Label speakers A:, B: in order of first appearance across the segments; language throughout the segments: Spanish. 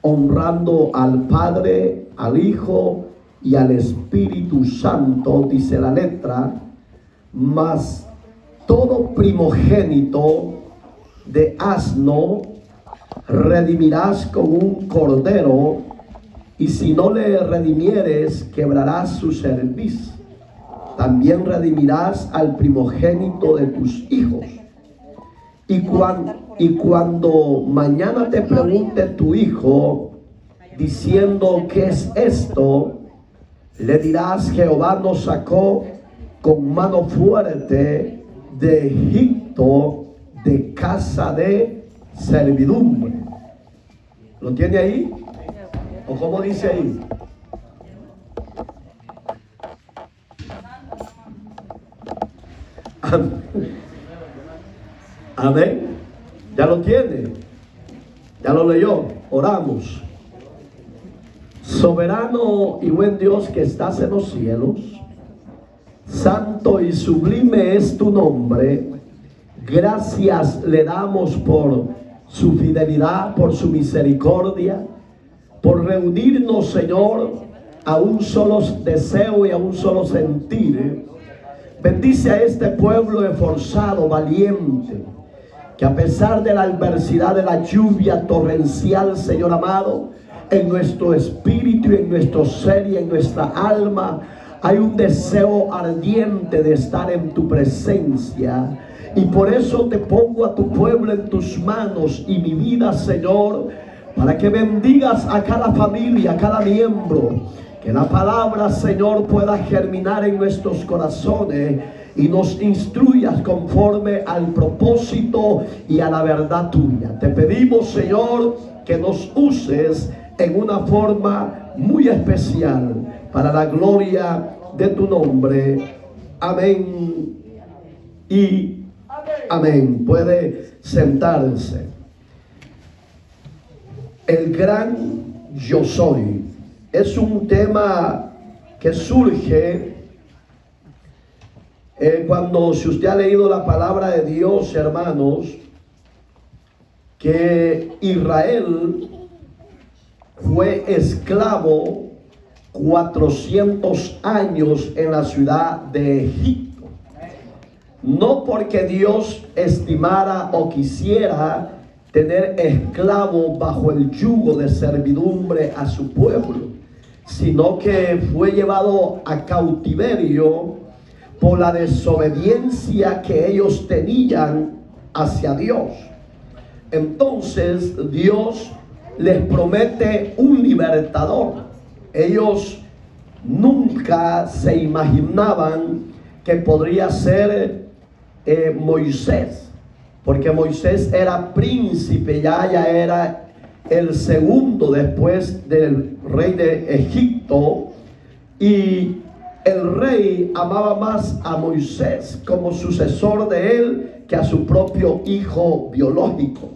A: honrando al Padre, al Hijo y al Espíritu Santo, dice la letra, mas todo primogénito de asno redimirás con un cordero, y si no le redimieres, quebrarás su cerviz. También redimirás al primogénito de tus hijos. Y cuando mañana te pregunte tu hijo, diciendo ¿qué es esto?, le dirás: Jehová nos sacó con mano fuerte de Egipto, de casa de servidumbre. ¿Lo tiene ahí? ¿O cómo dice ahí? Amén. Ya lo tiene. Ya lo leyó. Oramos. Soberano y buen Dios que estás en los cielos, santo y sublime es tu nombre. Gracias le damos por su fidelidad, por su misericordia, por reunirnos, Señor, a un solo deseo y a un solo sentir. Bendice a este pueblo esforzado, valiente, que a pesar de la adversidad de la lluvia torrencial, Señor amado, en nuestro espíritu y en nuestro ser y en nuestra alma hay un deseo ardiente de estar en tu presencia. Y por eso te pongo a tu pueblo en tus manos y mi vida, Señor, para que bendigas a cada familia, a cada miembro. Que la palabra, Señor, pueda germinar en nuestros corazones y nos instruyas conforme al propósito y a la verdad tuya. Te pedimos, Señor, que nos uses en una forma muy especial para la gloria de tu nombre. Amén y amén. Puede sentarse. El gran yo soy es un tema que surge cuando, si usted ha leído la palabra de Dios, hermanos, que Israel fue esclavo 400 años en la ciudad de Egipto. No porque Dios estimara o quisiera tener esclavo bajo el yugo de servidumbre a su pueblo, sino que fue llevado a cautiverio por la desobediencia que ellos tenían hacia Dios. Entonces Dios les promete un libertador. Ellos nunca se imaginaban que podría ser Moisés, porque Moisés era príncipe, ya era el segundo después del rey de Egipto, y el rey amaba más a Moisés como sucesor de él que a su propio hijo biológico.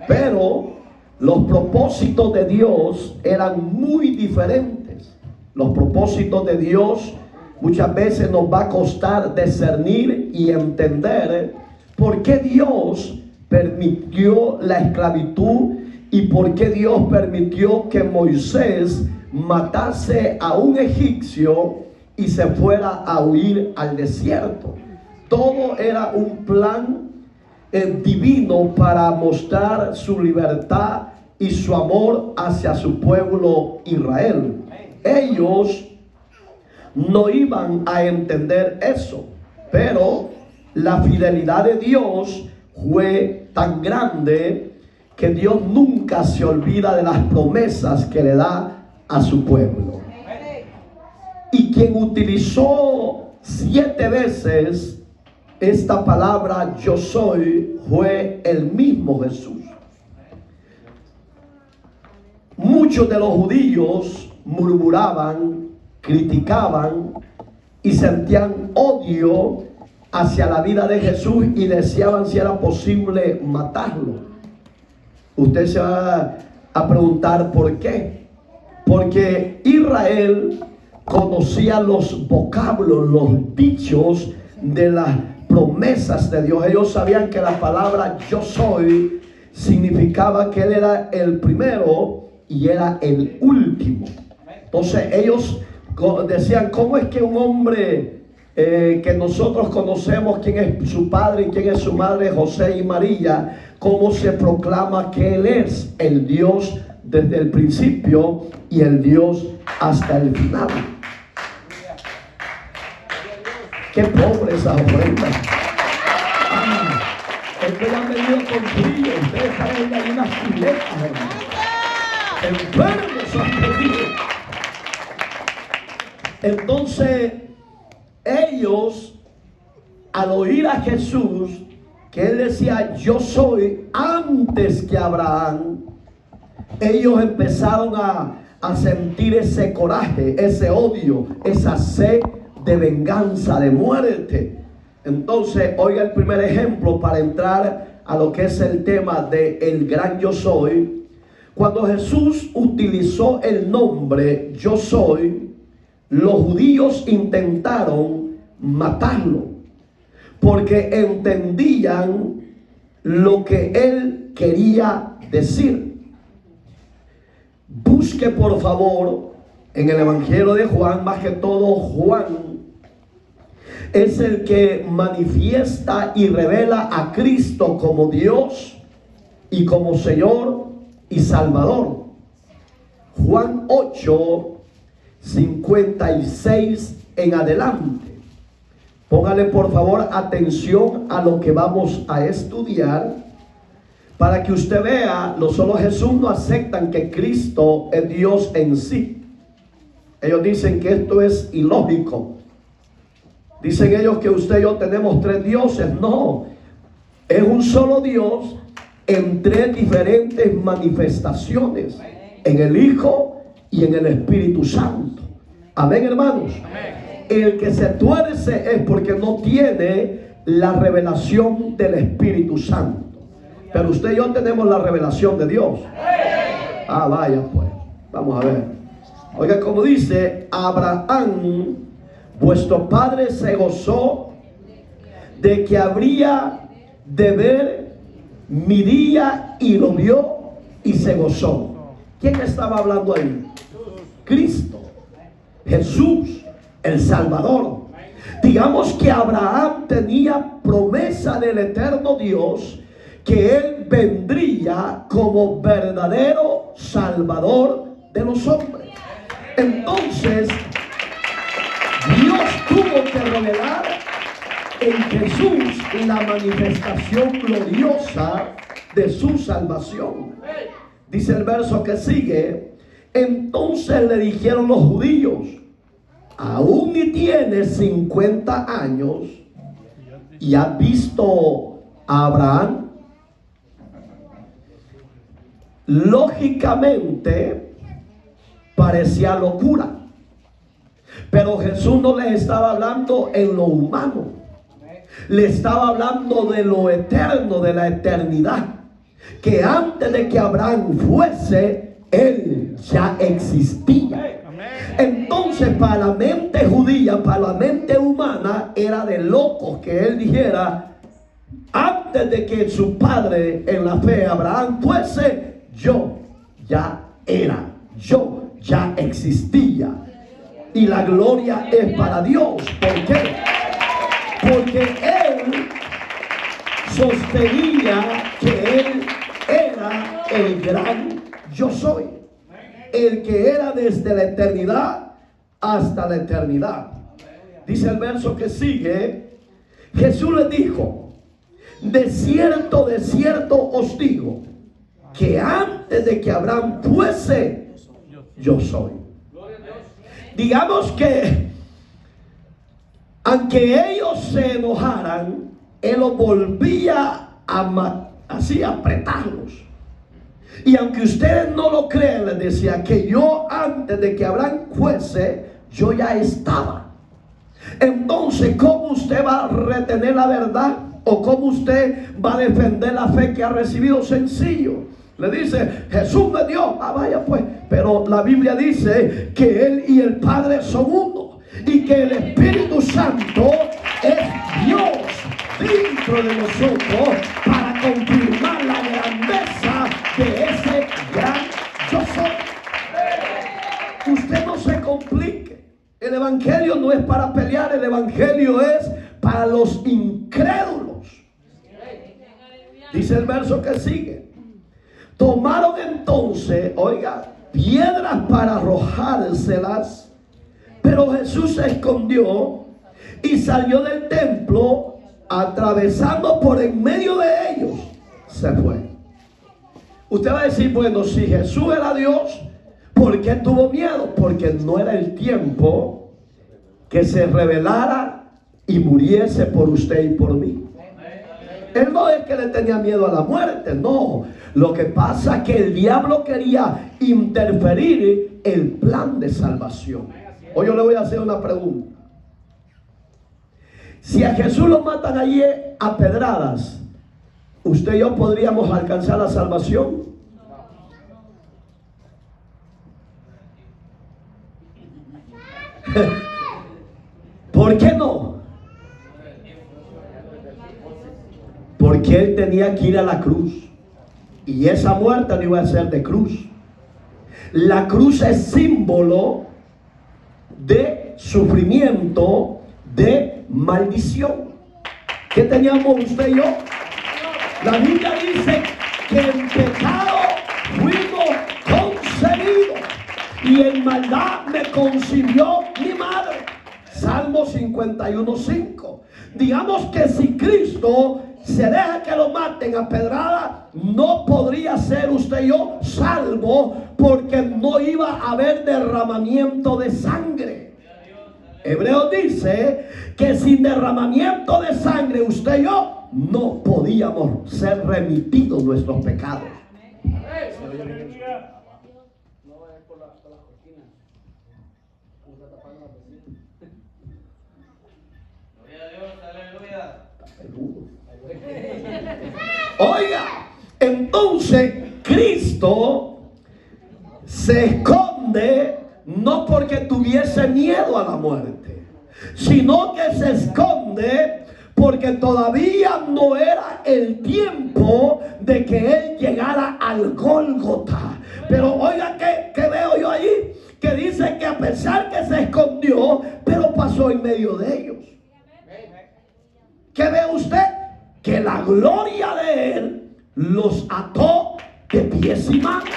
A: Pero los propósitos de Dios eran muy diferentes. Los propósitos de Dios muchas veces nos va a costar discernir y entender por qué Dios permitió la esclavitud y por qué Dios permitió que Moisés matase a un egipcio y se fuera a huir al desierto. Todo era un plan divino para mostrar su libertad y su amor hacia su pueblo Israel. Ellos no iban a entender eso, pero la fidelidad de Dios fue tan grande que Dios nunca se olvida de las promesas que le da a su pueblo. Y quien utilizó 7 veces esta palabra yo soy fue el mismo Jesús. Muchos de los judíos murmuraban, criticaban y sentían odio hacia la vida de Jesús y deseaban, si era posible, matarlo. Usted se va a preguntar por qué. Porque Israel conocía los vocablos, los dichos de las promesas de Dios. Ellos sabían que la palabra yo soy significaba que él era el primero y era el último. Entonces ellos decían, ¿cómo es que un hombre que nosotros conocemos quién es su padre y quién es su madre, José y María, cómo se proclama que él es el Dios desde el principio y el Dios hasta el final? Qué pobre esa ofrenda. Ustedes han venido con frío, ustedes saben ahí unas filetas, hermano. Enfermos han venido. Entonces, ellos, al oír a Jesús, que él decía, yo soy antes que Abraham, ellos empezaron a sentir ese coraje, ese odio, esa sed de venganza, de muerte. Entonces, oiga el primer ejemplo para entrar a lo que es el tema de el gran yo soy. Cuando Jesús utilizó el nombre yo soy, los judíos intentaron matarlo porque entendían lo que él quería decir. Busque por favor en el Evangelio de Juan, más que todo Juan es el que manifiesta y revela a Cristo como Dios y como Señor y Salvador. Juan 8, 56 en adelante. Póngale por favor atención a lo que vamos a estudiar para que usted vea, no solo Jesús no aceptan que Cristo es Dios en sí. Ellos dicen que esto es ilógico. Dicen ellos que usted y yo tenemos tres dioses. No, es un solo Dios en tres diferentes manifestaciones, en el Hijo y en el Espíritu Santo. Amén, hermanos. Amén. El que se tuerce es porque no tiene la revelación del Espíritu Santo. Pero usted y yo tenemos la revelación de Dios. Ah, vaya pues, vamos a ver. Oiga, como dice Abraham, vuestro padre se gozó de que habría de ver mi día y lo vio y se gozó. ¿Quién estaba hablando ahí? Cristo, Jesús, el Salvador. Digamos que Abraham tenía promesa del eterno Dios que él vendría como verdadero Salvador de los hombres. Entonces Dios tuvo que revelar en Jesús la manifestación gloriosa de su salvación. Dice el verso que sigue, entonces le dijeron los judíos, aún ni tienes 50 años y has visto a Abraham. Lógicamente parecía locura, pero Jesús no les estaba hablando en lo humano, le estaba hablando de lo eterno, de la eternidad, que antes de que Abraham fuese, él ya existía. Entonces para la mente judía, para la mente humana, era de locos que él dijera, antes de que su padre en la fe Abraham fuese, yo ya era, yo ya existía. Y la gloria es para Dios. ¿Por qué? Porque él sostenía que él era el gran yo soy, el que era desde la eternidad hasta la eternidad. Dice el verso que sigue, Jesús le dijo, de cierto os digo, que antes de que Abraham fuese, yo soy. Digamos que aunque ellos se enojaran, él los volvía a así apretarlos. Y aunque ustedes no lo creen, les decía que yo antes de que Abraham fuese, yo ya estaba. Entonces, ¿cómo usted va a retener la verdad? ¿O cómo usted va a defender la fe que ha recibido? Sencillo. Le dice, Jesús me dio. Ah, vaya pues. Pero la Biblia dice que Él y el Padre son uno. Y que el Espíritu Santo es Dios dentro de nosotros para confirmar la grandeza complique. El evangelio no es para pelear, el evangelio es para los incrédulos. Dice el verso que sigue. Tomaron entonces, oiga, piedras para arrojárselas, pero Jesús se escondió y salió del templo, atravesando por en medio de ellos, se fue. Usted va a decir, bueno, si Jesús era Dios, ¿por qué tuvo miedo? Porque no era el tiempo que se revelara y muriese por usted y por mí. Él no es que le tenía miedo a la muerte, no. Lo que pasa es que el diablo quería interferir el plan de salvación. Hoy yo le voy a hacer una pregunta. Si a Jesús lo matan allí a pedradas, ¿usted y yo podríamos alcanzar la salvación? ¿Por qué no? Porque él tenía que ir a la cruz. Y esa muerte no iba a ser de cruz. La cruz es símbolo de sufrimiento, de maldición. ¿Qué teníamos usted y yo? La Biblia dice que en pecado fuimos concebidos y en maldad me concibió mi madre. Salmo 51:5. Digamos que si Cristo se deja que lo maten a pedrada, no podría ser usted y yo salvo, porque no iba a haber derramamiento de sangre. Hebreos dice que sin derramamiento de sangre usted y yo no podíamos ser remitidos nuestros pecados. Oiga, entonces Cristo se esconde no porque tuviese miedo a la muerte, sino que se esconde porque todavía no era el tiempo de que él llegara al Gólgota. Pero oiga, ¿qué veo yo allí? Que dice que a pesar que se escondió, pero pasó en medio de ellos. ¿Qué ve usted? Que la gloria de él los ató de pies y manos.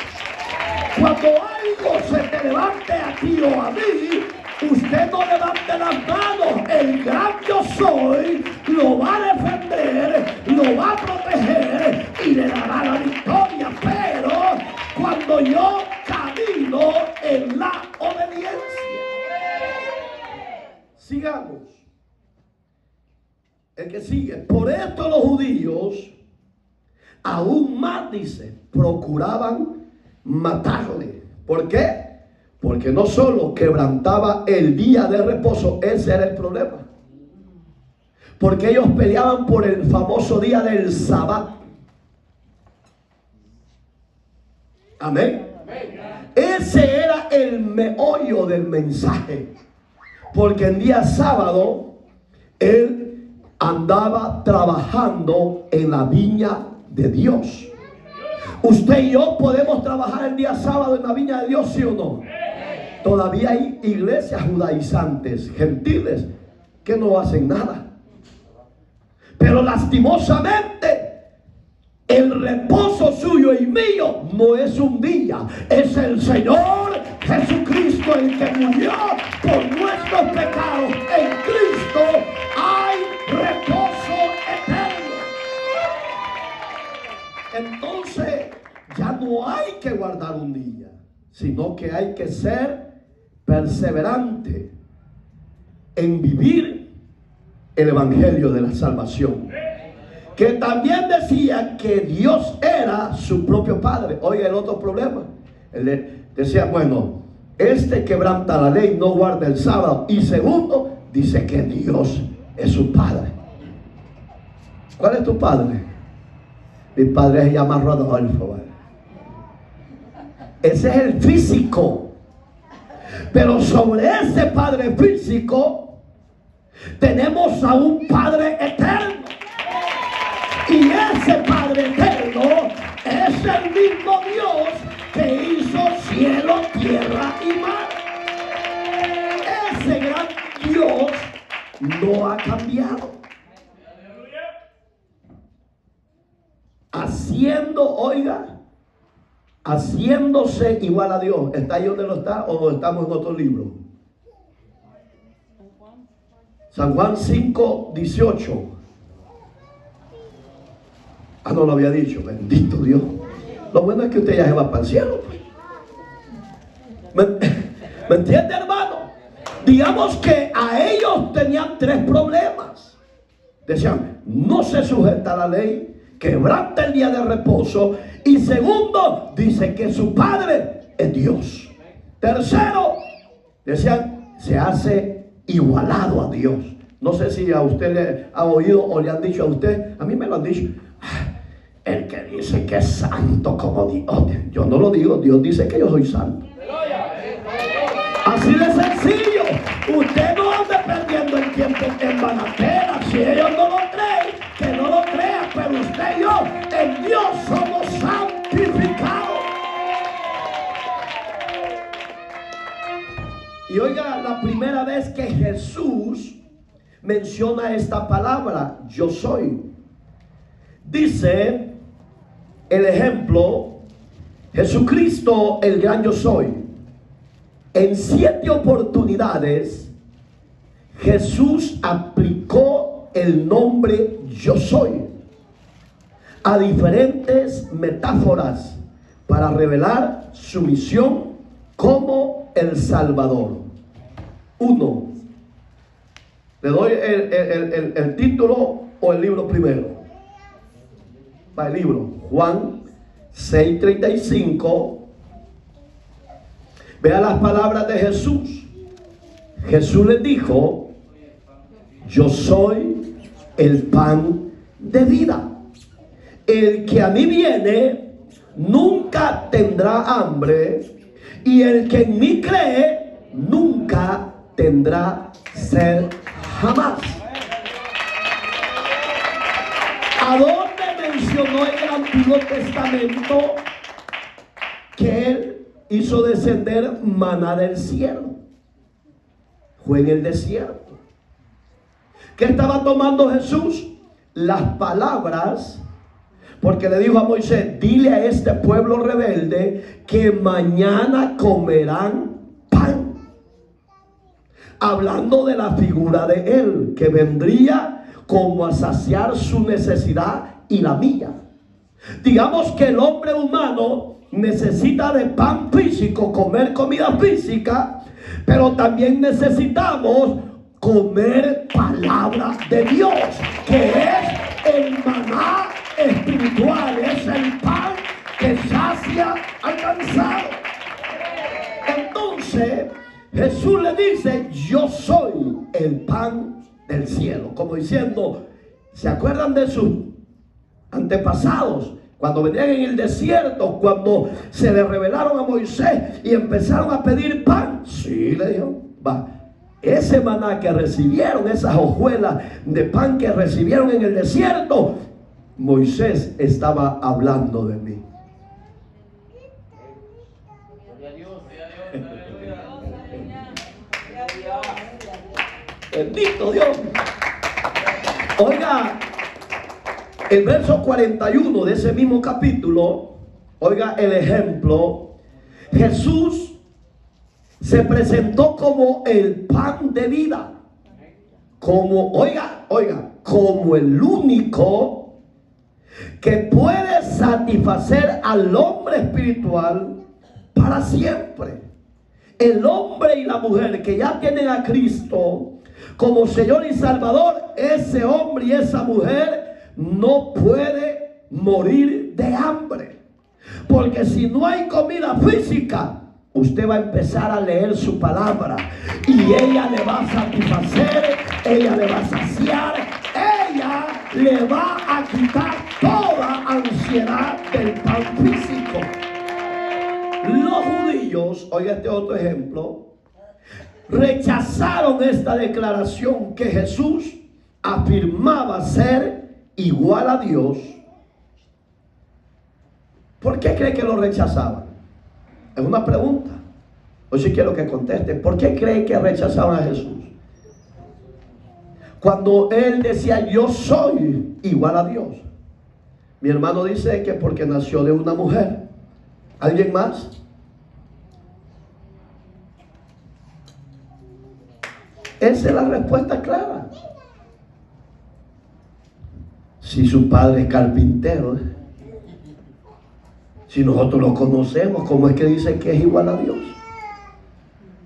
A: Cuando algo se te levante a ti o a mí, usted no levante las manos. El gran yo soy lo va a defender, lo va a proteger y le dará la victoria. Pero cuando yo camino en la obediencia, sigamos. El que sigue. Por esto los judíos aún más, dice, procuraban matarle. ¿Por qué? Porque no solo quebrantaba el día de reposo, ese era el problema. Porque ellos peleaban por el famoso día del Sabbat. Amén. Ese era el meollo del mensaje. Porque el día sábado él andaba trabajando en la viña de Dios. Usted y yo podemos trabajar el día sábado en la viña de Dios, ¿sí o no? Todavía hay iglesias judaizantes, gentiles, que no hacen nada. Pero lastimosamente, el reposo suyo y mío no es un día, es el Señor Jesucristo el que murió por nuestros pecados. En Cristo hay reposo eterno. Entonces ya no hay que guardar un día, sino que hay que ser perseverante en vivir el evangelio de la salvación, que también decía que Dios era su propio Padre. Oiga, el otro problema, él decía, bueno, este quebranta la ley, no guarda el sábado, y segundo, dice que Dios es su Padre. ¿Cuál es tu padre? Mi padre se llama Rodolfo, ¿vale? Ese es el físico. Pero sobre ese padre físico tenemos a un Padre eterno. Y ese Padre eterno es el mismo Dios que hizo cielo, tierra y mar. no ha cambiado. Haciéndose igual a Dios. ¿Está ahí donde lo está o estamos en otro libro? San Juan 5:18. No lo había dicho. Bendito Dios. Lo bueno es que usted ya se va para el cielo. ¿Me entiende, hermano? Digamos que a ellos tenían tres problemas. Decían, no se sujeta a la ley, quebranta el día de reposo, y segundo, dice que su padre es Dios. Tercero, decían, se hace igualado a Dios. No sé si a usted le ha oído o le han dicho a usted, a mí me lo han dicho, el que dice que es santo como Dios. Yo no lo digo, Dios dice que yo soy santo. Así de sencillo. Usted no ande perdiendo el tiempo en banateras. Si ellos no lo creen, que no lo crean, pero usted y yo en Dios somos santificados. Y oiga, la primera vez que Jesús menciona esta palabra, yo soy, dice el ejemplo, Jesucristo el gran yo soy. En 7 oportunidades Jesús aplicó el nombre yo soy a diferentes metáforas para revelar su misión como el Salvador. 1. Le doy el título o el libro primero. Va el libro, Juan 6:35. Vea las palabras de Jesús. Jesús les dijo, yo soy el pan de vida. El que a mí viene nunca tendrá hambre, y el que en mí cree nunca tendrá sed jamás. ¿A dónde mencionó en el Antiguo Testamento que él hizo descender maná del cielo? Fue en el desierto. ¿Qué estaba tomando Jesús? Las palabras, porque le dijo a Moisés, dile a este pueblo rebelde que mañana comerán pan. Hablando de la figura de él, que vendría como a saciar su necesidad y la mía. Digamos que el hombre humano necesita de pan físico, comer comida física, pero también necesitamos comer palabra de Dios, que es el maná espiritual, es el pan que sacia al cansado. Entonces Jesús le dice, yo soy el pan del cielo, como diciendo, ¿se acuerdan de sus antepasados? Cuando venían en el desierto, cuando se le revelaron a Moisés y empezaron a pedir pan. Sí, le dijo, va, ese maná que recibieron, esas hojuelas de pan que recibieron en el desierto, Moisés estaba hablando de mí. Bendito Dios. Oiga, el verso 41 de ese mismo capítulo, oiga el ejemplo. Jesús se presentó como el pan de vida, como, oiga, como el único que puede satisfacer al hombre espiritual para siempre. El hombre y la mujer que ya tienen a Cristo como Señor y Salvador, ese hombre y esa mujer no puede morir de hambre, porque si no hay comida física, usted va a empezar a leer su palabra y ella le va a satisfacer, ella le va a saciar, ella le va a quitar toda ansiedad del pan físico. Los judíos, oiga este otro ejemplo, rechazaron esta declaración que Jesús afirmaba ser igual a Dios. ¿Por qué cree que lo rechazaban? Es una pregunta. Hoy sí quiero que conteste. ¿Por qué cree que rechazaban a Jesús? Cuando él decía yo soy igual a Dios. Mi hermano dice que porque nació de una mujer. ¿Alguien más? Esa es la respuesta clara. Si su padre es carpintero, si nosotros lo conocemos, ¿cómo es que dice que es igual a Dios?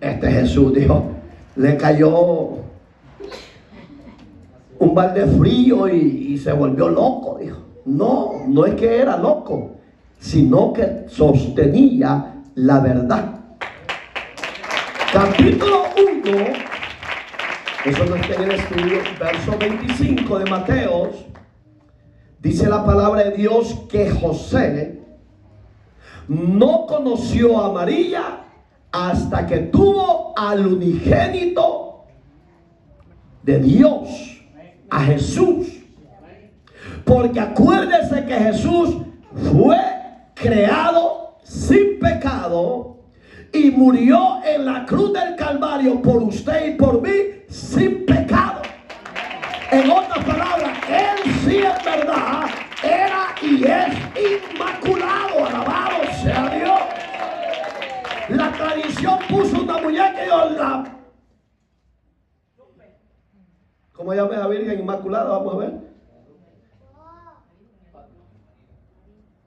A: Este Jesús dijo, le cayó un balde frío y se volvió loco, dijo. No, no es que era loco, sino que sostenía la verdad. Capítulo 1, eso no está en el estudio, verso 25 de Mateos, dice la palabra de Dios que José no conoció a María hasta que tuvo al unigénito de Dios, a Jesús. Porque acuérdese que Jesús fue creado sin pecado y murió en la cruz del Calvario por usted y por mí sin pecado. En otras palabras, él sí en verdad era y es inmaculado. Alabado sea Dios. La tradición puso una muñeca y yo la... ¿Cómo llama la Virgen Inmaculada? Vamos a ver.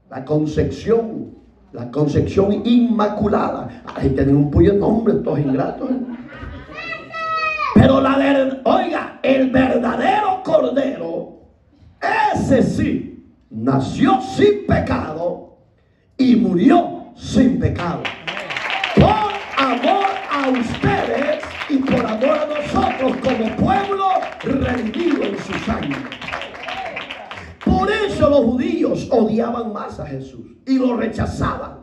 A: La concepción inmaculada. Ahí tienen un puño de nombre estos ingratos. Pero oiga, el verdadero Cordero, ese sí, nació sin pecado y murió sin pecado. Por amor a ustedes y por amor a nosotros como pueblo redimido en su sangre. Por eso los judíos odiaban más a Jesús y lo rechazaban.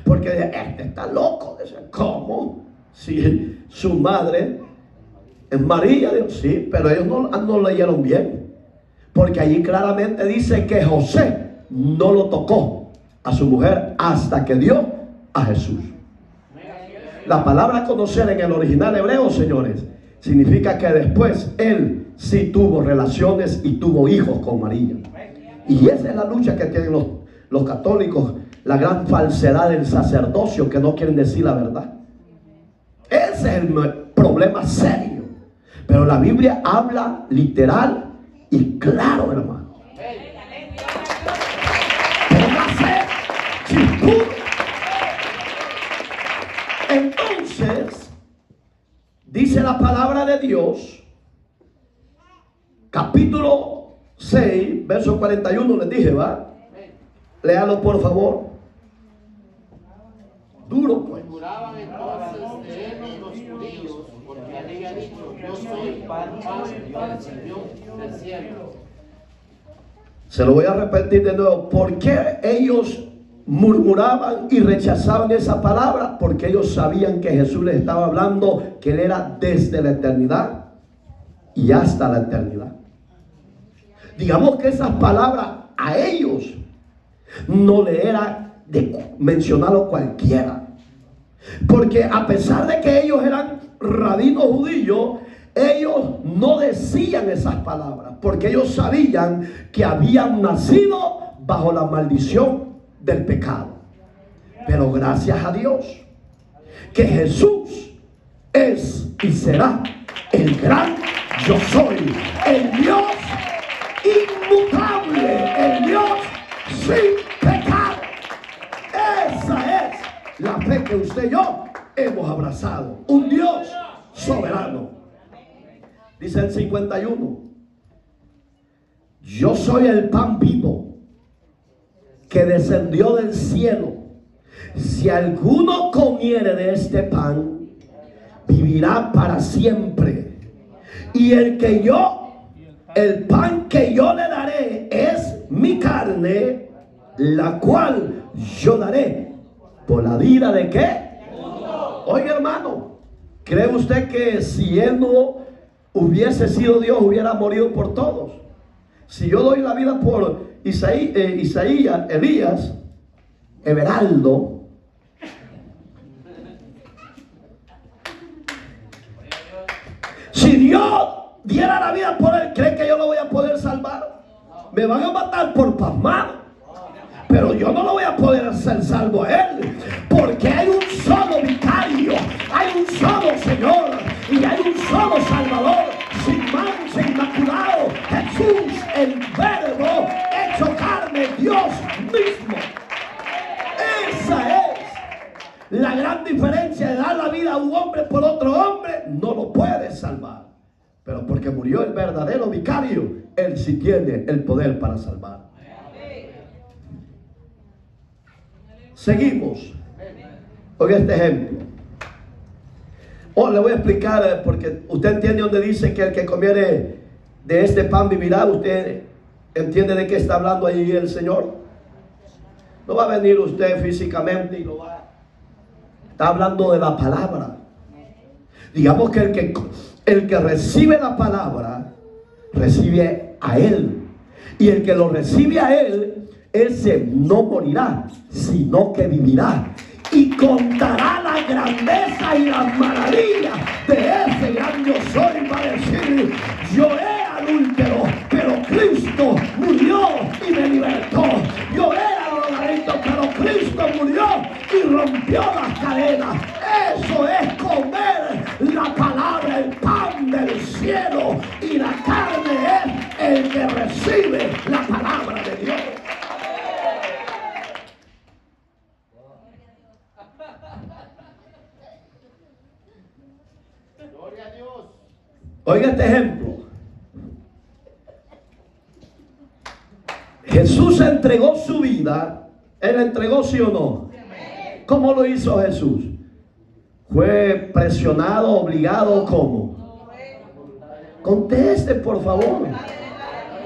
A: Porque este está loco. ¿Cómo? Si su madre es María, sí, pero ellos no leyeron bien. Porque allí claramente dice que José no lo tocó a su mujer hasta que dio a Jesús. La palabra conocer en el original hebreo, señores, significa que después él sí tuvo relaciones y tuvo hijos con María. Y esa es la lucha que tienen los católicos, la gran falsedad del sacerdocio, que no quieren decir la verdad. Ese es el problema serio. Pero la Biblia habla literal y claro, hermano. Póngase chispuro. Entonces, dice la palabra de Dios, capítulo 6, verso 41, les dije, ¿va? Léalo por favor. Duro pues.
B: Murmuraban entonces de él los judíos, porque había dicho, yo soy pan del cielo.
A: Se lo voy a repetir de nuevo. ¿Por qué ellos murmuraban y rechazaban esa palabra? Porque ellos sabían que Jesús les estaba hablando, que él era desde la eternidad y hasta la eternidad. Digamos que esas palabras a ellos no le era de mencionarlo cualquiera. Porque a pesar de que ellos eran rabinos judíos, ellos no decían esas palabras, porque ellos sabían que habían nacido bajo la maldición del pecado. Pero gracias a Dios que Jesús es y será el gran yo soy, el Dios inmutable, el Dios sin pecado. Esa es la fe que usted y yo hemos abrazado. Un Dios soberano. Dice el 51: yo soy el pan vivo que descendió del cielo. Si alguno comiere de este pan, vivirá para siempre. Y el pan que yo le daré es mi carne, la cual yo daré por la vida de ¿qué? Oiga, hermano, ¿cree usted que si él no hubiese sido Dios, hubiera morido por todos? Si yo doy la vida por Isaías, Elías, Everaldo, si Dios diera la vida por él, ¿cree que yo lo voy a poder salvar? Me van a matar por pasmado, pero yo no lo voy a poder hacer salvo a él, porque hay un solo vicario, hay un solo Señor y hay un solo Salvador, sin mancha, inmaculado, Jesús, el Verbo hecho carne, Dios mismo. Esa es la gran diferencia de dar la vida a un hombre por otro hombre. No lo puede salvar, pero porque murió el verdadero vicario, él sí tiene el poder para salvar. Seguimos. Oiga este ejemplo. Le voy a explicar, porque usted entiende donde dice que el que comiere de este pan vivirá. ¿Usted entiende de qué está hablando ahí el Señor? No va a venir usted físicamente y lo va. Está hablando de la palabra. Digamos que el que recibe la palabra recibe a él, y el que lo recibe a él, ese no morirá, sino que vivirá y contará la grandeza y las maravillas de ese gran yo soy. Va a decir: yo era adúltero, pero Cristo murió y me libertó. Yo era drogadicto, pero Cristo murió y rompió las cadenas. Eso es comer la palabra, el pan del cielo, y la carne es el que recibe la palabra de Dios.
B: Gloria a Dios.
A: Oiga este ejemplo. Jesús entregó su vida. ¿Él entregó, sí o no? ¿Cómo lo hizo Jesús? ¿Fue presionado, obligado o cómo? Conteste, por favor.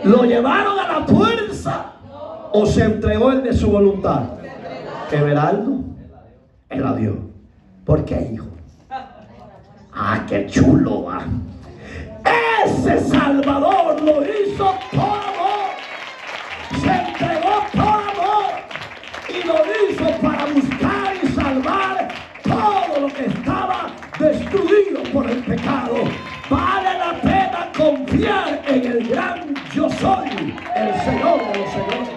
A: ¿Lo llevaron a la fuerza o se entregó él de su voluntad? Everaldo, él la dio. ¿Por qué, hijo? ¡Ah, qué chulo, va! Ese Salvador lo hizo por amor. Se entregó por amor y lo hizo para buscar y salvar todo lo que estaba destruido por el pecado. Vale la pena confiar en el gran yo soy, el Señor de los señores.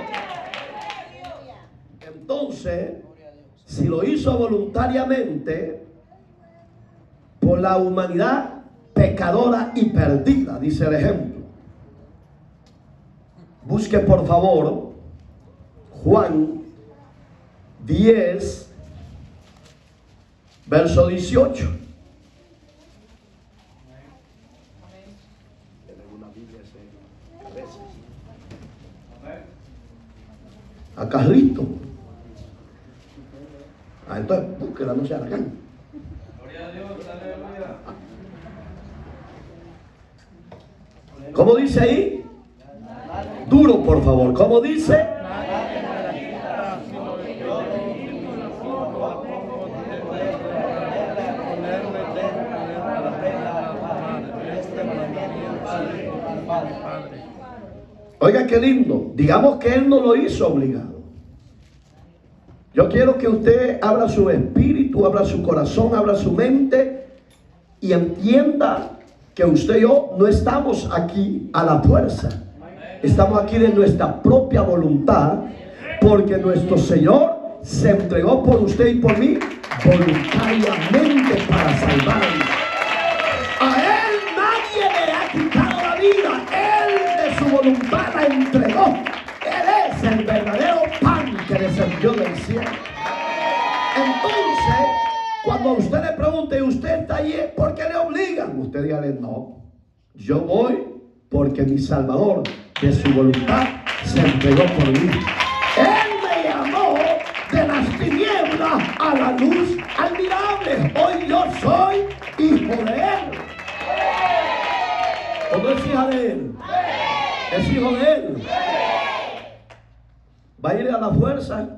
A: Entonces, si lo hizo voluntariamente, por la humanidad pecadora y perdida, dice el ejemplo. Busque por favor Juan 10, verso 18. A Carlito. Entonces búsquela, no se la calle. ¿Cómo dice ahí? Duro, por favor. ¿Cómo dice? Oiga, qué lindo. Digamos que él no lo hizo obligado. Yo quiero que usted abra su espíritu, abra su corazón, abra su mente y entienda que usted y yo no estamos aquí a la fuerza. Estamos aquí de nuestra propia voluntad, porque nuestro Señor se entregó por usted y por mí voluntariamente para salvarnos. A Él nadie le ha quitado la vida. Él de su voluntad la entregó. Él es el verdadero pan que descendió del cielo. Entonces, cuando usted le pregunte y usted está allí, ¿por qué le obligan? Usted dígale: no, yo voy porque mi Salvador de su voluntad se entregó por mí. Él me llamó de las tinieblas a la luz admirable. Hoy yo soy hijo de Él. ¿O no es hija de Él? ¿Es hijo de Él? ¿Va a ir a la fuerza?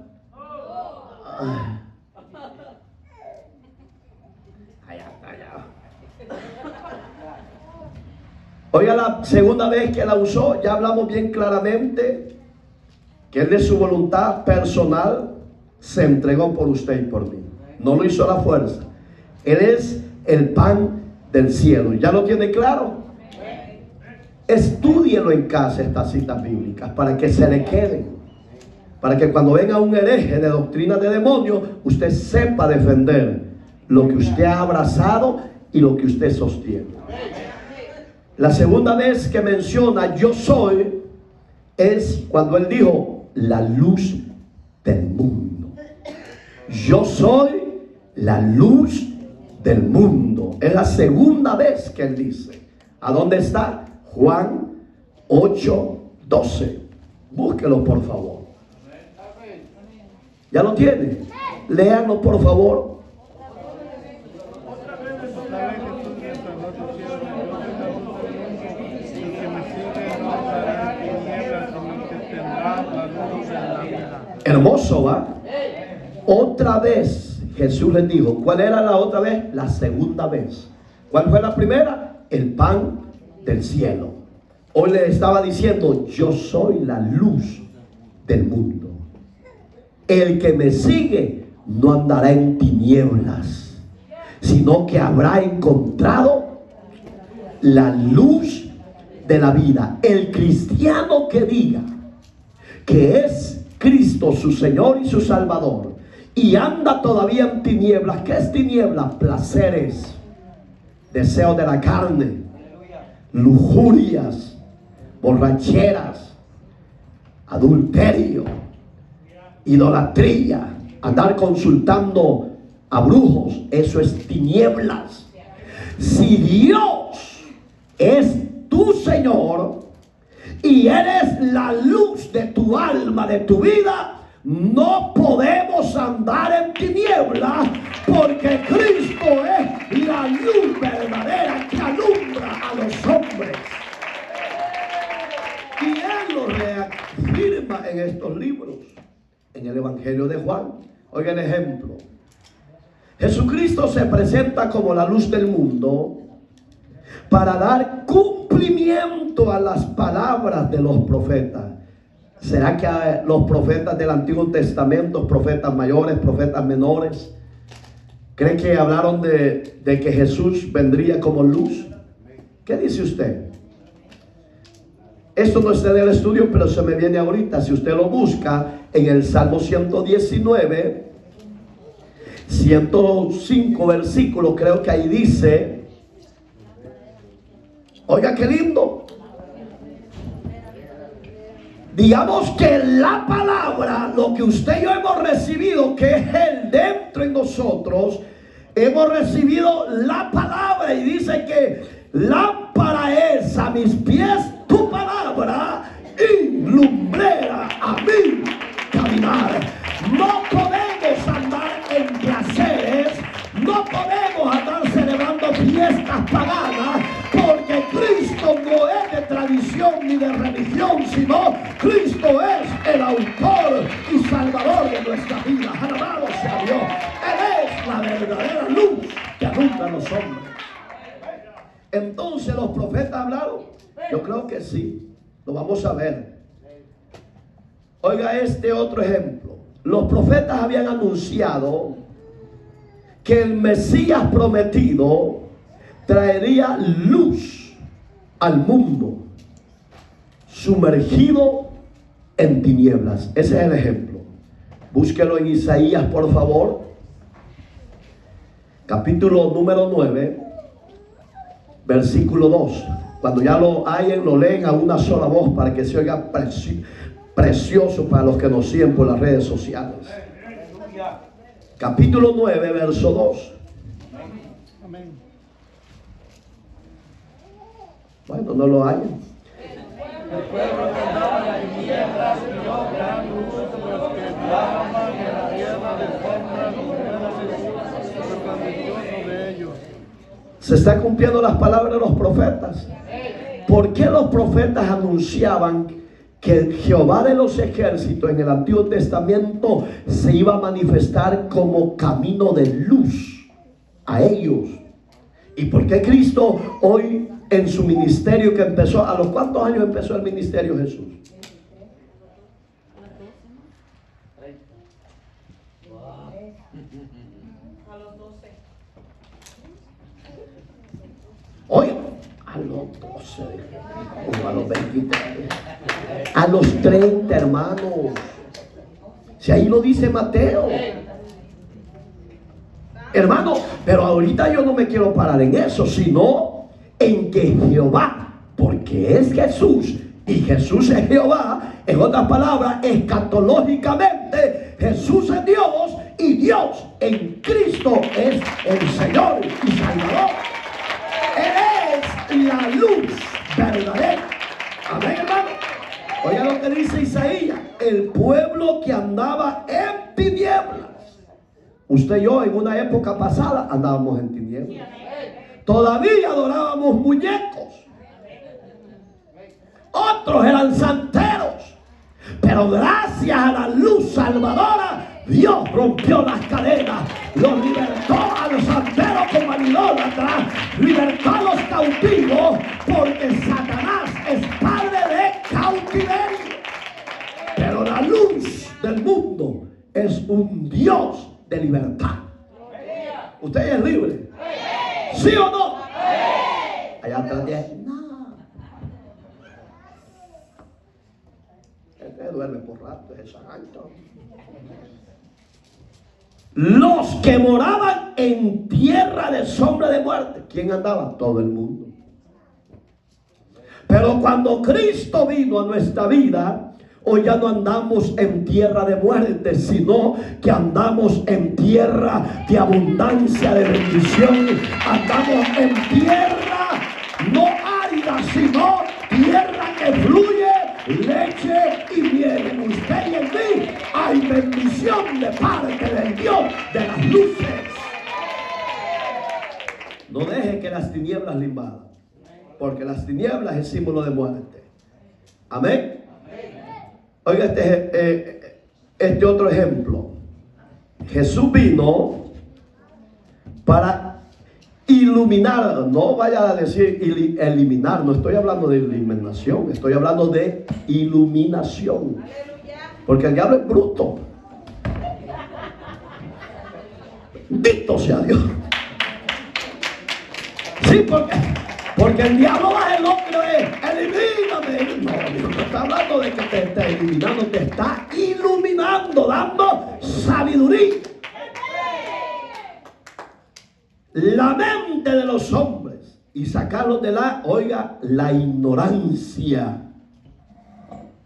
A: Oiga, la segunda vez que la usó, ya hablamos bien claramente que Él de su voluntad personal se entregó por usted y por mí. No lo hizo a la fuerza. Él es el pan del cielo. ¿Ya lo tiene claro? Estúdielo en casa estas citas bíblicas para que se le queden. Para que cuando venga un hereje de doctrina de demonios, usted sepa defender lo que usted ha abrazado y lo que usted sostiene. La segunda vez que menciona yo soy es cuando él dijo la luz del mundo. Yo soy la luz del mundo. Es la segunda vez que él dice. ¿A dónde está? Juan 8:12. Búsquelo por favor. ¿Ya lo tiene? Léanlo por favor. Hermoso, ¿va? Otra vez Jesús les dijo. ¿Cuál era la otra vez? La segunda vez. ¿Cuál fue la primera? El pan del cielo. Hoy le estaba diciendo, yo soy la luz del mundo. El que me sigue no andará en tinieblas, sino que habrá encontrado la luz de la vida. El cristiano que diga que es Cristo su Señor y su Salvador y anda todavía en tinieblas. ¿Qué es tinieblas? Placeres, deseos de la carne, lujurias, borracheras, adulterio, idolatría, andar consultando a brujos. Eso es tinieblas. Si Dios es tu Señor y eres la luz de tu alma, de tu vida, no podemos andar en tinieblas, porque Cristo es la luz verdadera que alumbra a los hombres. Y Él lo reafirma en estos libros. En el Evangelio de Juan. Oigan el ejemplo. Jesucristo se presenta como la luz del mundo para dar cumplimiento a las palabras de los profetas. ¿Será que los profetas del Antiguo Testamento, profetas mayores, profetas menores, creen que hablaron de que Jesús vendría como luz? ¿Qué dice usted? Esto no es del estudio, pero se me viene ahorita. Si usted lo busca en el Salmo 119, 105 versículos, creo que ahí dice, oiga qué lindo. Digamos que la palabra, lo que usted y yo hemos recibido, que es el dentro en nosotros, hemos recibido la palabra y dice que lámpara es a mis pies tu palabra y lumbrera a mi caminar. No podemos andar en placeres, no podemos andar celebrando fiestas paganas, porque Cristo no es de tradición ni de religión, sino Cristo es el autor y salvador de nuestra vida. Alabado sea Dios. Él es la verdadera luz que alumbra a los hombres. Entonces, ¿los profetas hablaron? Yo creo que sí. Lo vamos a ver. Oiga este otro ejemplo. Los profetas habían anunciado que el Mesías prometido traería luz al mundo sumergido en tinieblas. Ese es el ejemplo. Búsquelo en Isaías, por favor. Capítulo número 9, versículo 2. Cuando ya lo hayan, lo leen a una sola voz para que se oiga precioso para los que nos siguen por las redes sociales. Capítulo 9, verso 2. Bueno, no lo hayan.
C: El pueblo que andaba en tinieblas vio gran luz, los que andaban en la tierra de sombra, se resplandeció sobre ellos.
A: Se están cumpliendo las palabras de los profetas. ¿Por qué los profetas anunciaban que Jehová de los ejércitos en el Antiguo Testamento se iba a manifestar como camino de luz a ellos? ¿Y por qué Cristo hoy en su ministerio que empezó, a los cuántos años empezó el ministerio Jesús? A los 12. Oye, A los 12, o a los 23, a los 30, hermanos. Si ahí lo dice Mateo. Hermano, pero ahorita yo no me quiero parar en eso, sino en que Jehová, porque es Jesús y Jesús es Jehová, en otras palabras, escatológicamente, Jesús es Dios y Dios en Cristo es el Señor y Salvador. Él es la luz verdadera. Amén, hermano. Oiga lo que dice Isaías: el pueblo que andaba en tinieblas. Usted y yo en una época pasada andábamos en tinieblas. Todavía adorábamos muñecos. Otros eran santeros. Pero gracias a la luz salvadora, Dios rompió las cadenas, los libertó a los santeros como al idólatra, libertó a los cautivos, porque Satanás es padre de cautiverio. Pero la luz del mundo es un Dios de libertad. ¿Usted es libre? ¿Sí o no? Allá atrás dice, no. Este duerme por rato, es santo. Los que moraban en tierra de sombra de muerte. ¿Quién andaba? Todo el mundo. Pero cuando Cristo vino a nuestra vida, hoy ya no andamos en tierra de muerte, sino que andamos en tierra de abundancia, de bendición. Andamos en tierra no árida, sino tierra que fluye leche y miel. En usted y en mí hay bendición de parte del Dios de las luces. No deje que las tinieblas le invadan, porque las tinieblas es símbolo de muerte. Amén. Oiga este otro ejemplo. Jesús vino para iluminar. No vaya a decir eliminar. No estoy hablando de eliminación. Estoy hablando de iluminación. Porque el diablo es bruto. Bendito sea Dios. Sí, porque el diablo va el hombre, elimíname. No, Dios no está hablando de que te está eliminando, te está iluminando, dando sabiduría. La mente de los hombres y sacarlos de la ignorancia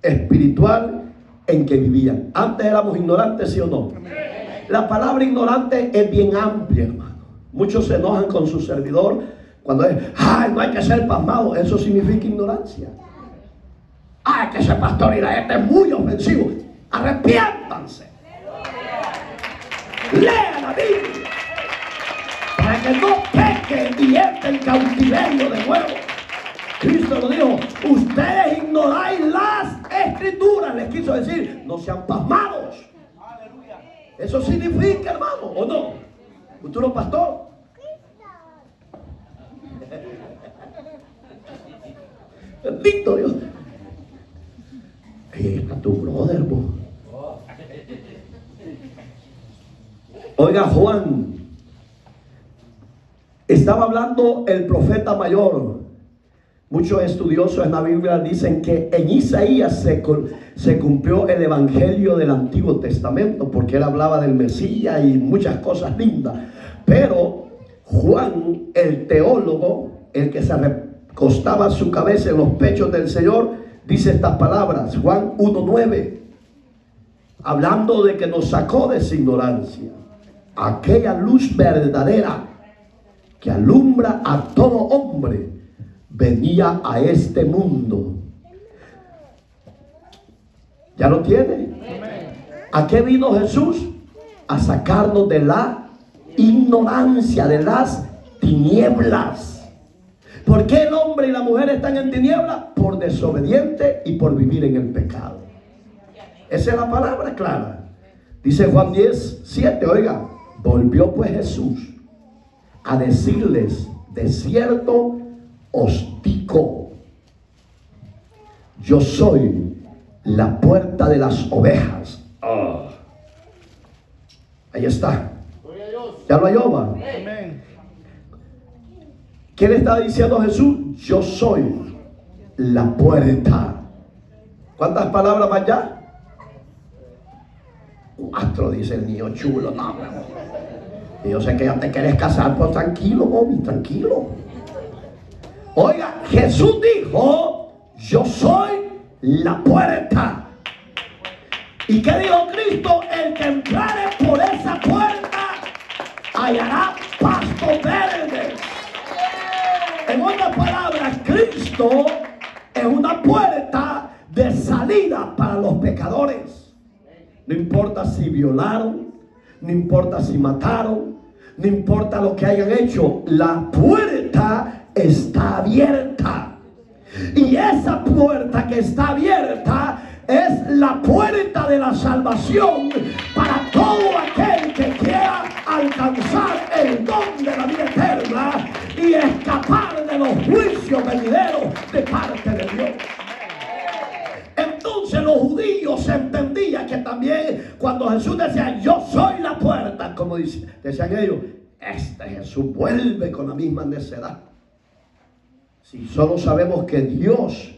A: espiritual en que vivían. Antes éramos ignorantes, ¿sí o no? La palabra ignorante es bien amplia, hermano. Muchos se enojan con su servidor cuando es, ay, no hay que ser pasmado. Eso significa ignorancia. Ay, que ese pastor y la gente es muy ofensivo. Arrepiéntanse. Lean la Biblia para que no peque y entre en cautiverio de nuevo. Cristo lo dijo: ustedes ignoráis las escrituras. Les quiso decir, no sean pasmados. Eso significa, hermano, ¿o no? Futuro pastor. Bendito Dios. Ahí está tu brother, bo. Oiga, Juan, estaba hablando el profeta mayor. Muchos estudiosos en la Biblia dicen que en Isaías se cumplió el evangelio del Antiguo Testamento, porque él hablaba del Mesías y muchas cosas lindas. Pero Juan, el teólogo, el que se recostaba su cabeza en los pechos del Señor, dice estas palabras, Juan 1:9, hablando de que nos sacó de esa ignorancia, aquella luz verdadera que alumbra a todo hombre, venía a este mundo. ¿Ya lo tiene? ¿A qué vino Jesús? A sacarnos de la ignorancia, de las tinieblas. ¿Por qué el hombre y la mujer están en tinieblas? Por desobediente y por vivir en el pecado. Esa es la palabra clara. Dice Juan 10:7, oiga, volvió pues Jesús a decirles, de cierto os digo, yo soy la puerta de las ovejas. Ahí está. ¿Ya lo halló? ¿Qué le estaba diciendo Jesús? Yo soy la puerta. ¿Cuántas palabras van ya? 4, dice el niño chulo. No, y yo sé que ya te quieres casar, pues tranquilo, mami, tranquilo. Oiga, Jesús dijo, yo soy la puerta. ¿Y qué dijo Cristo? El que entrare por esa puerta hallará pasto verde. En otras palabras, Cristo es una puerta de salida para los pecadores. No importa si violaron, no importa si mataron, no importa lo que hayan hecho, la puerta está abierta. Y esa puerta que está abierta es la puerta de la salvación para todo aquel que quiera alcanzar el don de la vida eterna y escapar de los juicios venideros de parte de Dios. Entonces los judíos entendían que también cuando Jesús decía, yo soy la puerta, como decían ellos, este Jesús vuelve con la misma necedad. Si solo sabemos que Dios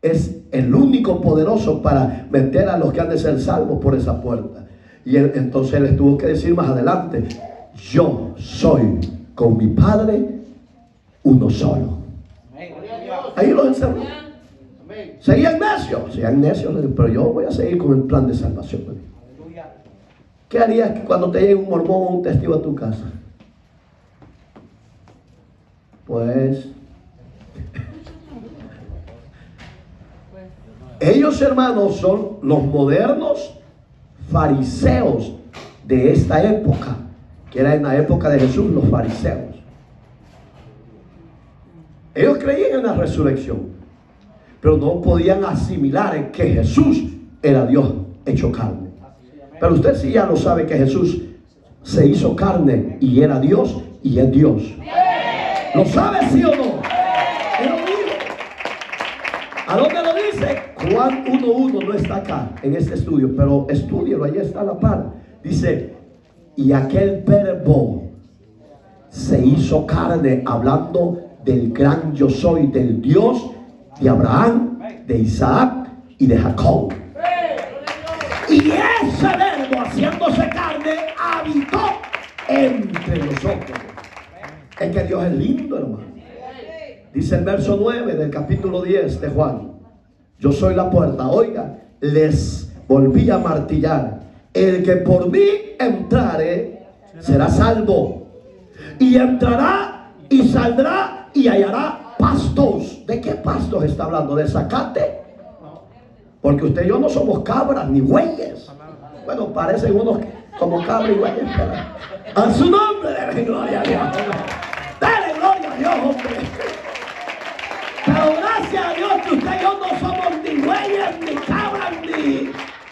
A: es el único poderoso para meter a los que han de ser salvos por esa puerta. Y entonces él les tuvo que decir más adelante, yo soy con mi Padre uno solo. Ahí lo encerró. Seguían necios, pero yo voy a seguir con el plan de salvación. ¿Qué harías cuando te llegue un mormón o un testigo a tu casa? Pues ellos, hermanos, son los modernos fariseos de esta época, que era en la época de Jesús, los fariseos. Ellos creían en la resurrección, pero no podían asimilar en que Jesús era Dios hecho carne. Pero usted sí ya lo sabe que Jesús se hizo carne y era Dios y es Dios. ¿Lo sabe, sí o no? Él lo dijo. ¿A dónde lo dice? Juan 1:1 no está acá en este estudio, pero estúdielo, ahí está a la par. Dice, y aquel verbo se hizo carne, hablando del gran yo soy, del Dios de Abraham, de Isaac y de Jacob. Y ese verbo, haciéndose carne, habitó entre nosotros. Es que Dios es lindo, hermano. Dice el verso 9 del capítulo 10 de Juan, yo soy la puerta. Oiga, les volví a martillar, el que por mí entrare será salvo, y entrará y saldrá y hallará pastos. ¿De qué pastos está hablando? ¿De zacate? Porque usted y yo no somos cabras ni bueyes. Bueno, parecen unos como cabras y bueyes, pero a su nombre denle gloria a Dios. Denle gloria a Dios, hombre. Pero gracias a Dios que usted y yo no somos ni bueyes, ni cabras,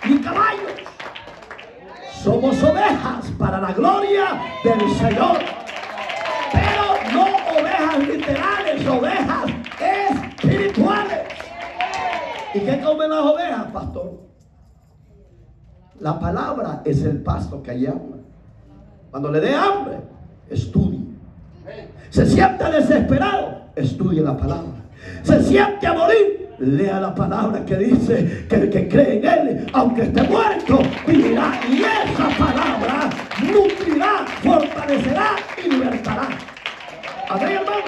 A: ni caballos. Somos ovejas para la gloria del Señor. Pero no ovejas literales, ovejas espirituales. ¿Y qué comen las ovejas, pastor? La palabra es el pasto que hay hambre. Cuando le dé hambre, estudie. Se siente desesperado, estudie la palabra. Se siente a morir, lea la palabra que dice que el que cree en él, aunque esté muerto, vivirá. Y esa palabra nutrirá, fortalecerá y libertará. Amén, hermano.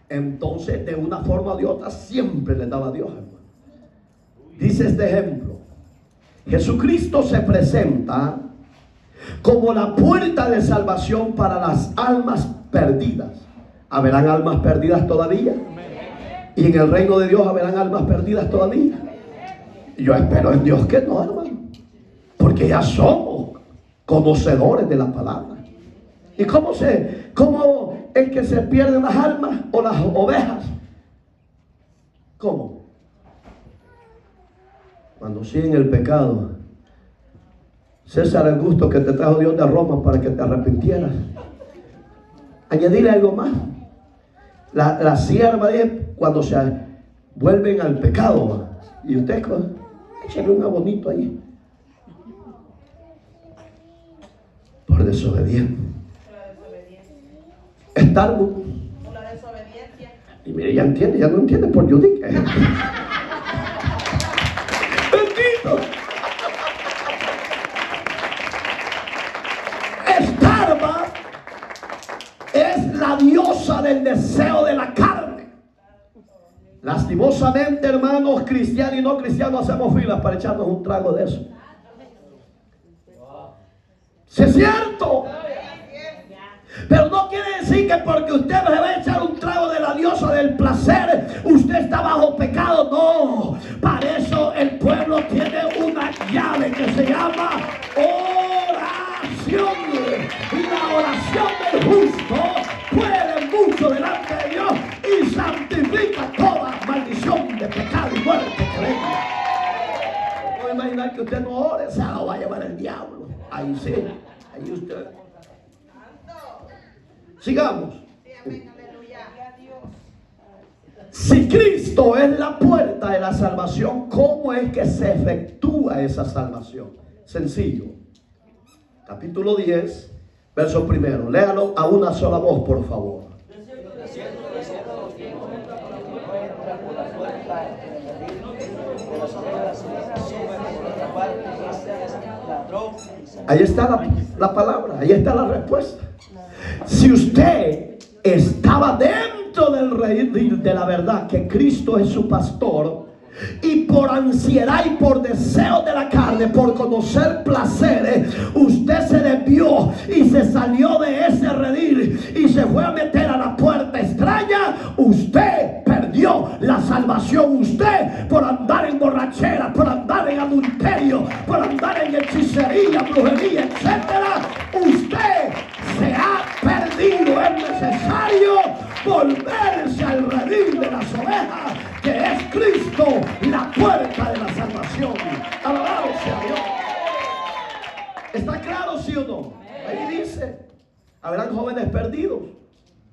A: Entonces, de una forma o de otra, siempre le daba a Dios, hermano. Dice este ejemplo: Jesucristo se presenta como la puerta de salvación para las almas perdidas. ¿Habrán almas perdidas todavía? ¿Y en el reino de Dios habrán almas perdidas todavía? Yo espero en Dios que no, hermano, porque ya somos conocedores de la palabra. ¿Y cómo es que se pierden las almas o las ovejas? ¿Cómo? Cuando siguen el pecado. César Augusto, que te trajo Dios de Roma para que te arrepintieras. Añadirle algo más. La sierva de cuando se vuelven al pecado. Y usted, échale un abonito ahí. Por desobediente. Starbucks.
D: Por la desobediencia.
A: Y mire, ya entiende, ya no entiende por Judy. Bendito. Starbucks es la diosa del deseo de la carne. Lastimosamente, hermanos cristianos y no cristianos, hacemos filas para echarnos un trago de eso. ¿Sí es cierto? Pero no quiere decir que porque usted se va a echar un trago de la diosa del placer, usted está bajo pecado. No, para eso el pueblo tiene una llave que se llama oración. Y la oración del justo puede mucho delante de Dios y santifica toda maldición de pecado y muerte que venga. No puede imaginar que usted no ore, se lo va a llevar el diablo. Ahí sí, ahí usted. Sigamos. Si Cristo es la puerta de la salvación, ¿cómo es que se efectúa esa salvación? Sencillo. Capítulo 10, verso 1. Léalo a una sola voz, por favor. Ahí está la palabra, ahí está la respuesta. Si usted estaba dentro del redil de la verdad, que Cristo es su pastor, y por ansiedad y por deseo de la carne, por conocer placeres, usted se desvió y se salió de ese redil y se fue a meter a la puerta extraña, usted perdió la salvación. Usted, por andar en borrachera, por andar en adulterio, por andar en hechicería, brujería, etcétera, usted se ha perdido. Es necesario volverse al redil de las ovejas, que es Cristo, la puerta de la salvación. Alabado sea Dios. ¿Está claro, sí o no? Ahí dice, ¿habrán jóvenes perdidos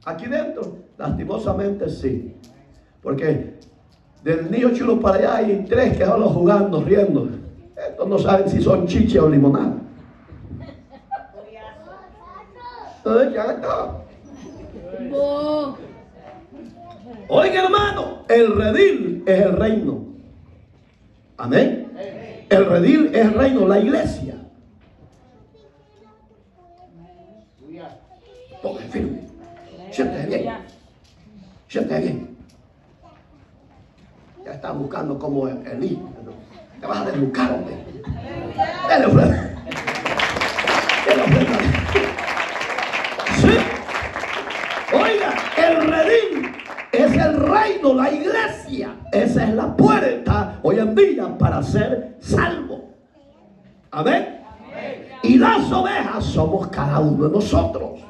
A: aquí dentro? Lastimosamente sí. Porque del niño chulo para allá hay 3 que solo jugando, riendo. Estos no saben si son chiche o limonada. Ya está. Oiga, hermano, el redil es el reino. Amén. El redil es el reino, la iglesia. Tome firme. Siéntese bien. Siéntese bien. Ya está buscando como Elí. Te vas a deslucar, hombre. Dale ofrenda. Dale ofrenda. Sí. Oiga, el redil es el reino, la iglesia. Esa es la puerta hoy en día para ser salvo. Amén. Y las ovejas somos cada uno de nosotros.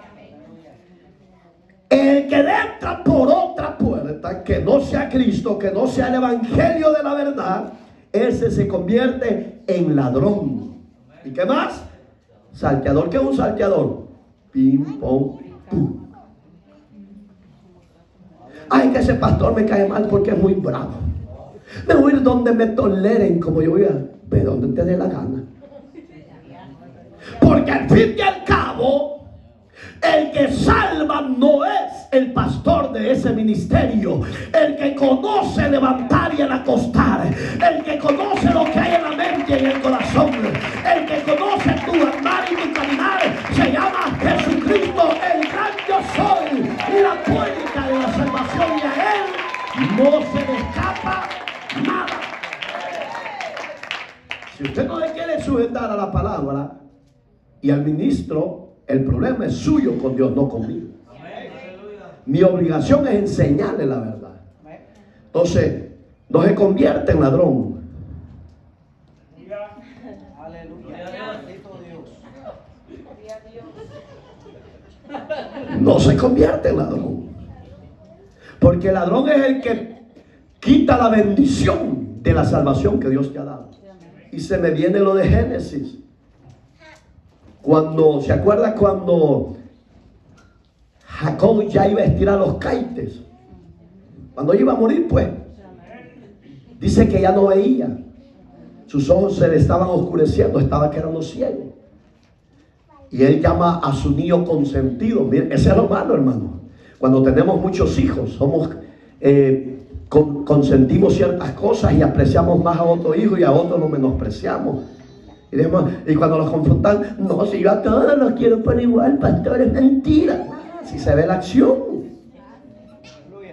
A: El que entra por otra puerta, que no sea Cristo, que no sea el evangelio de la verdad, ese se convierte en ladrón. ¿Y qué más? Salteador. ¿Qué es un salteador? Pim, pom, pum. Ay, que ese pastor me cae mal porque es muy bravo. Me voy a ir donde me toleren, como yo voy a ver donde te dé la gana. Porque al fin y al cabo, el que salva no es el pastor de ese ministerio. El que conoce levantar y el acostar, el que conoce lo que hay en la mente y en el corazón, el que conoce tu andar y tu caminar, se llama Jesucristo, el gran yo soy, la puerta de la salvación, y a él no se le escapa nada. Si usted no le quiere sujetar a la palabra y al ministro, el problema es suyo con Dios, no conmigo. Mi obligación es enseñarle la verdad. Entonces, no se convierte en ladrón. No se convierte en ladrón. Porque el ladrón es el que quita la bendición de la salvación que Dios te ha dado. Y se me viene lo de Génesis. Cuando, ¿se acuerda cuando Jacob ya iba a estirar los caites? Cuando iba a morir, pues, dice que ya no veía. Sus ojos se le estaban oscureciendo, estaba quedando ciego. Y él llama a su niño consentido. Mire, ese es lo malo, hermano. Cuando tenemos muchos hijos, somos consentimos ciertas cosas y apreciamos más a otro hijo y a otro lo menospreciamos. Y cuando los confrontan, no, si yo a todos los quiero por igual, pastor, es mentira. Si se ve la acción.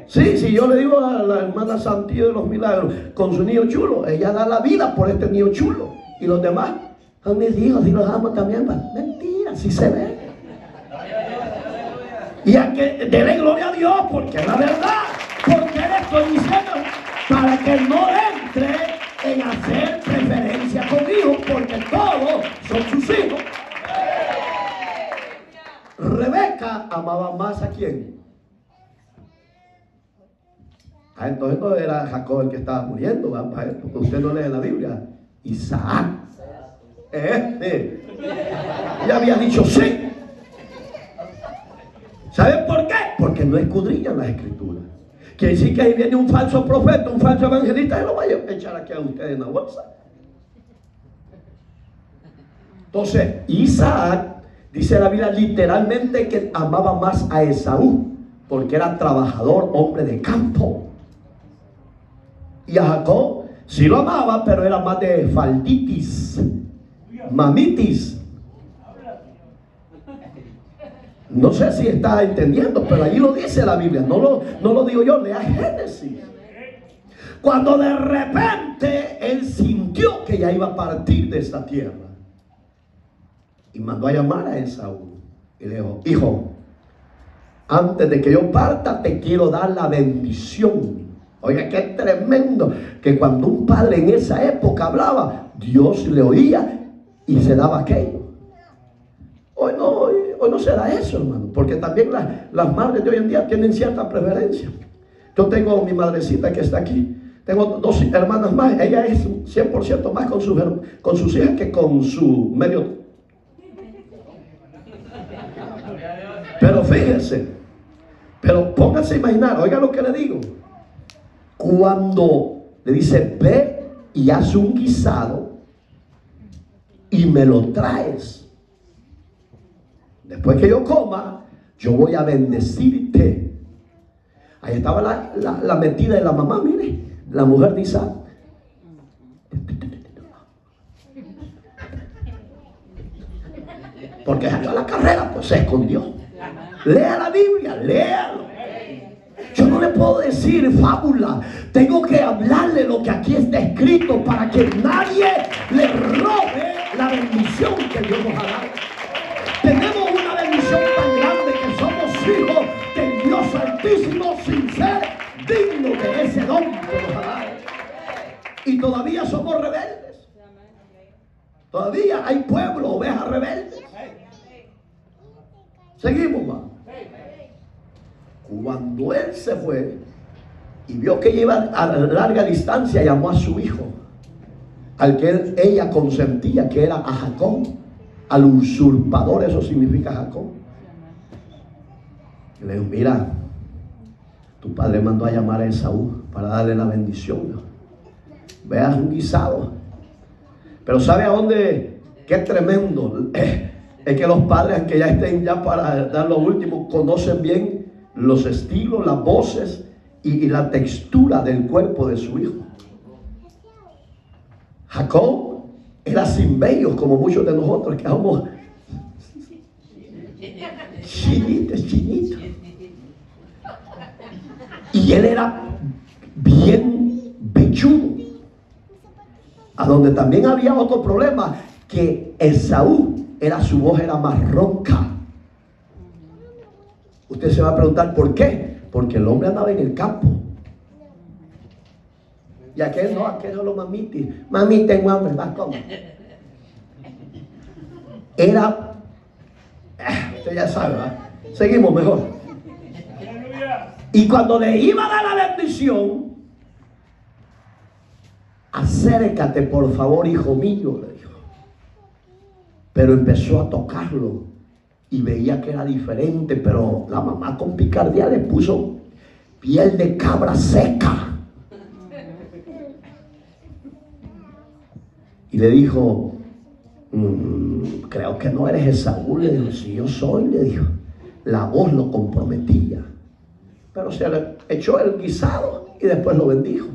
A: Sí, si yo le digo a la hermana Santillo de los Milagros, con su niño chulo, ella da la vida por este niño chulo. Y los demás son mis hijos y los amo también. Mentira, si se ve. Y a que dele gloria a Dios, porque es la verdad. Porque le estoy diciendo para que no entre en hacer preferencia con hijos, porque todos son sus hijos. Rebeca amaba más a quién. Entonces no era Jacob el que estaba muriendo, porque usted no lee la Biblia. Isaac. Ya había dicho sí. ¿Saben por qué? Porque no escudriñan las escrituras. Quiere decir que ahí viene un falso profeta, un falso evangelista, y lo vaya a echar aquí a ustedes en la bolsa. Entonces, Isaac, dice la Biblia literalmente que amaba más a Esaú, porque era trabajador, hombre de campo. Y a Jacob sí lo amaba, pero era más de falditis, mamitis. No sé si está entendiendo, pero allí lo dice la Biblia, no lo digo yo, lea Génesis. Cuando de repente él sintió que ya iba a partir de esta tierra, y mandó a llamar a Esaú y le dijo: hijo, antes de que yo parta te quiero dar la bendición. Oiga, qué tremendo que cuando un padre en esa época hablaba, Dios le oía y se daba aquello. Hoy no se da eso, hermano, porque también las madres de hoy en día tienen cierta preferencia. Yo tengo mi madrecita que está aquí, tengo 2 hermanas más, ella es 100% más con sus hijas que con su medio. Pero fíjense, pero pónganse a imaginar, oiga lo que le digo. Cuando le dice: ve y haz un guisado y me lo traes. Después que yo coma, yo voy a bendecirte. Ahí estaba la metida de la mamá, mire, la mujer de Isaac. Porque salió a la carrera, pues se escondió. Lea la Biblia, léalo. Yo no le puedo decir fábula, tengo que hablarle lo que aquí está escrito para que nadie le robe la bendición que Dios nos ha dado. Tenemos una bendición tan grande que somos hijos del Dios Altísimo sin ser dignos de ese don que nos ha dado. Y todavía somos rebeldes. Todavía hay pueblo, ovejas rebeldes. Seguimos, más. Cuando él se fue y vio que iba a larga distancia, llamó a su hijo, al que ella consentía, que era a Jacob, al usurpador. Eso significa Jacob. Y le dijo: mira, tu padre mandó a llamar a Esaú para darle la bendición. Veas un guisado. Pero ¿sabe a dónde? Qué tremendo. Es que los padres, aunque ya estén ya para dar lo último, conocen bien los estilos, las voces y la textura del cuerpo de su hijo. Jacob era sin vellos, como muchos de nosotros que somos chinitos. Y él era bien velludo. A donde también había otro problema, que Esaú su voz era más ronca. Usted se va a preguntar ¿por qué? Porque el hombre andaba en el campo. Y aquel solo mamiti. Mami, tengo hambre, vas a comer. Era, usted ya sabe, ¿verdad? Seguimos mejor. Y cuando le iba a dar la bendición: acércate por favor, hijo mío, le dijo. Pero empezó a tocarlo y veía que era diferente, pero la mamá con picardía le puso piel de cabra seca. Y le dijo: creo que no eres Esaú. Le dijo: sí, yo soy, le dijo. La voz lo comprometía. pero se le echó el guisado y después lo bendijo.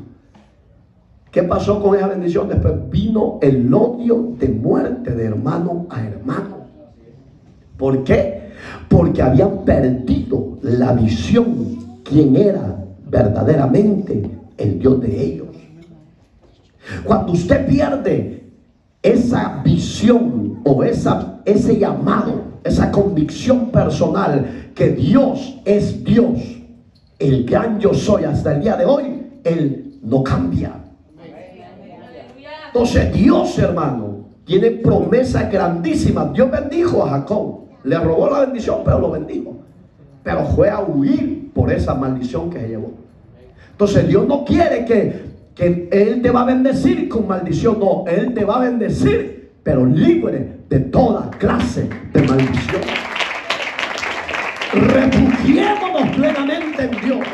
A: ¿Qué pasó con esa bendición? Después vino el odio de muerte de hermano a hermano. ¿Por qué? Porque habían perdido la visión, quién era verdaderamente el Dios de ellos. Cuando usted pierde esa visión o ese llamado, esa convicción personal que Dios es Dios, el gran yo soy hasta el día de hoy, Él no cambia. Entonces Dios, hermano, tiene promesas grandísimas. Dios bendijo a Jacob, le robó la bendición, pero lo bendijo. Pero fue a huir por esa maldición que se llevó. Entonces Dios no quiere que Él te va a bendecir con maldición. No, Él te va a bendecir, pero libre de toda clase de maldición. Refugiémonos plenamente en Dios,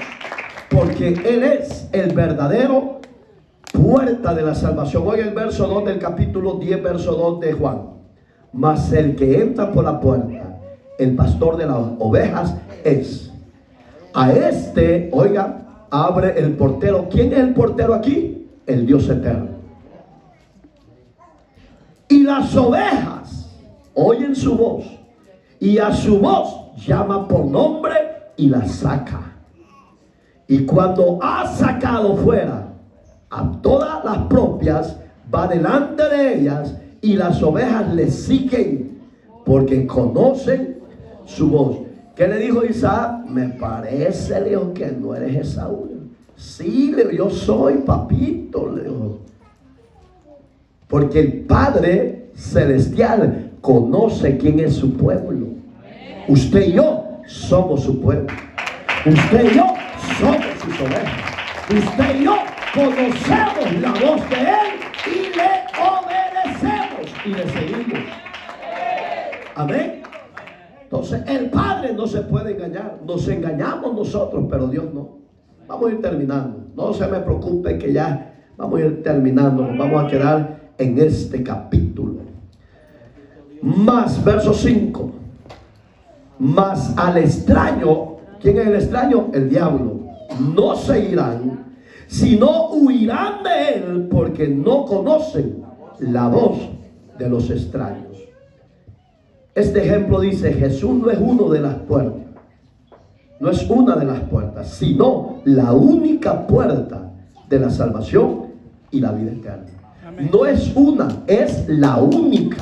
A: porque Él es el verdadero puerta de la salvación. Hoy el verso 2 del capítulo 10, verso 2 de Juan. Mas el que entra por la puerta, el pastor de las ovejas es. A este, oiga, abre el portero. ¿Quién es el portero aquí? El Dios eterno. Y las ovejas oyen su voz, y a su voz llama por nombre y las saca. Y cuando ha sacado fuera a todas las propias, va delante de ellas, y las ovejas le siguen porque conocen su voz. ¿Qué le dijo Isaac? Me parece, le dijo, que no eres Esaú. Sí, le dijo, yo soy, papito, le dijo. Porque el Padre Celestial conoce quién es su pueblo. Usted y yo somos su pueblo. Usted y yo somos sus ovejas. Usted y yo conocemos la voz de Él y le obedecemos y le seguimos. Amén. Entonces el Padre no se puede engañar. Nos engañamos nosotros, pero Dios no. Vamos a ir terminando. No se me preocupe que ya vamos a ir terminando. Nos vamos a quedar en este capítulo. Más, verso 5. Mas al extraño, ¿quién es el extraño? El diablo. No seguirán, sino huirán de él, porque no conocen la voz de los extraños. Este ejemplo dice: Jesús no es uno de las puertas, no es una de las puertas, sino la única puerta de la salvación y la vida eterna. Amén. No es una, es la única.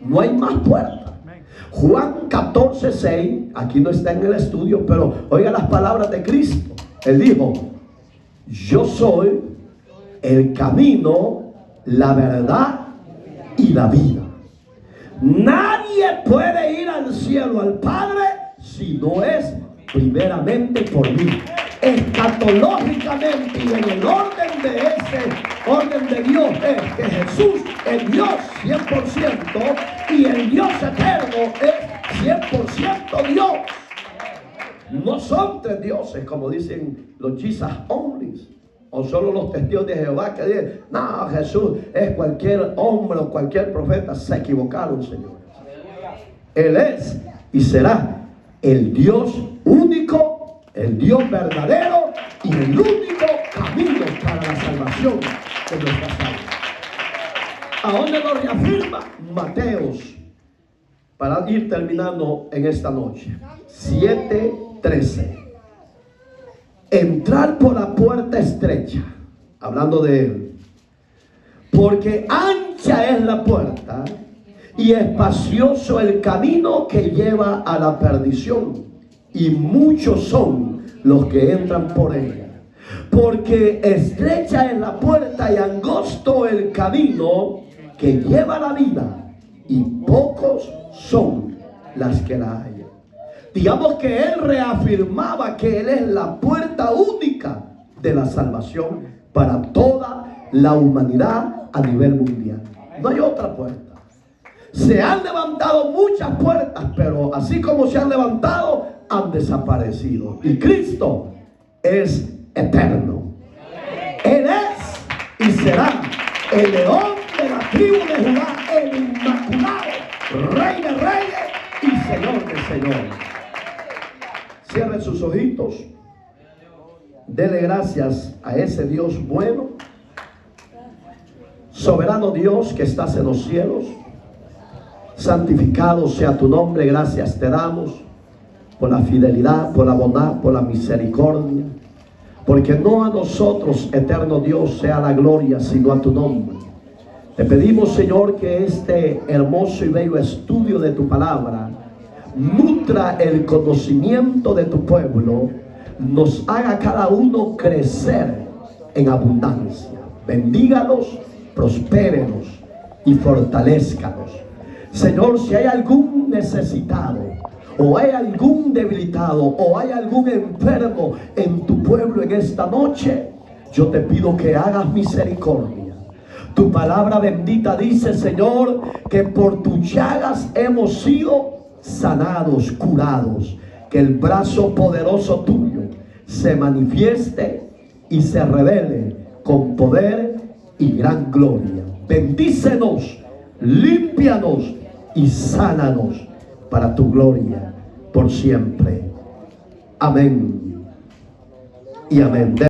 A: No hay más puertas. Juan 14:6, aquí no está en el estudio, pero oiga las palabras de Cristo. Él dijo: yo soy el camino, la verdad y la vida. Nadie puede ir al cielo, al Padre, si no es primeramente por mí. Escatológicamente y en el orden de ese orden de Dios es que Jesús es Dios 100% y el Dios eterno es 100% Dios. No son tres dioses como dicen los Jesus onlys o solo los testigos de Jehová que dicen: no, Jesús es cualquier hombre o cualquier profeta. Se equivocaron, señores. Él es y será el Dios único, el Dios verdadero y el único camino para la salvación de nuestras almas. ¿A dónde lo reafirma? Mateos, para ir terminando en esta noche. 7:13. Entrar por la puerta estrecha, hablando de él, porque ancha es la puerta y espacioso el camino que lleva a la perdición, y muchos son los que entran por ella. Porque estrecha es la puerta y angosto el camino que lleva a la vida, y pocos son las que la hallan. Digamos que él reafirmaba que él es la puerta única de la salvación para toda la humanidad a nivel mundial. No hay otra puerta. Se han levantado muchas puertas, pero así como se han levantado, han desaparecido. Y Cristo es eterno. Él es y será el león de la tribu de Judá, el inmaculado, Rey de reyes y Señor de señores. Cierren sus ojitos. Dele gracias a ese Dios bueno, soberano Dios que estás en los cielos. Santificado sea tu nombre. Gracias te damos por la fidelidad, por la bondad, por la misericordia. Porque no a nosotros, eterno Dios, sea la gloria, sino a tu nombre. Te pedimos, Señor, que este hermoso y bello estudio de tu palabra nutra el conocimiento de tu pueblo, nos haga cada uno crecer en abundancia. Bendígalos, prospérenos y fortalezcanos. Señor, si hay algún necesitado, o hay algún debilitado, o hay algún enfermo en tu pueblo en esta noche, yo te pido que hagas misericordia. Tu palabra bendita dice, Señor, que por tus llagas hemos sido sanados, curados. Que el brazo poderoso tuyo se manifieste y se revele con poder y gran gloria. Bendícenos, límpianos y sánanos para tu gloria por siempre. Amén y amén.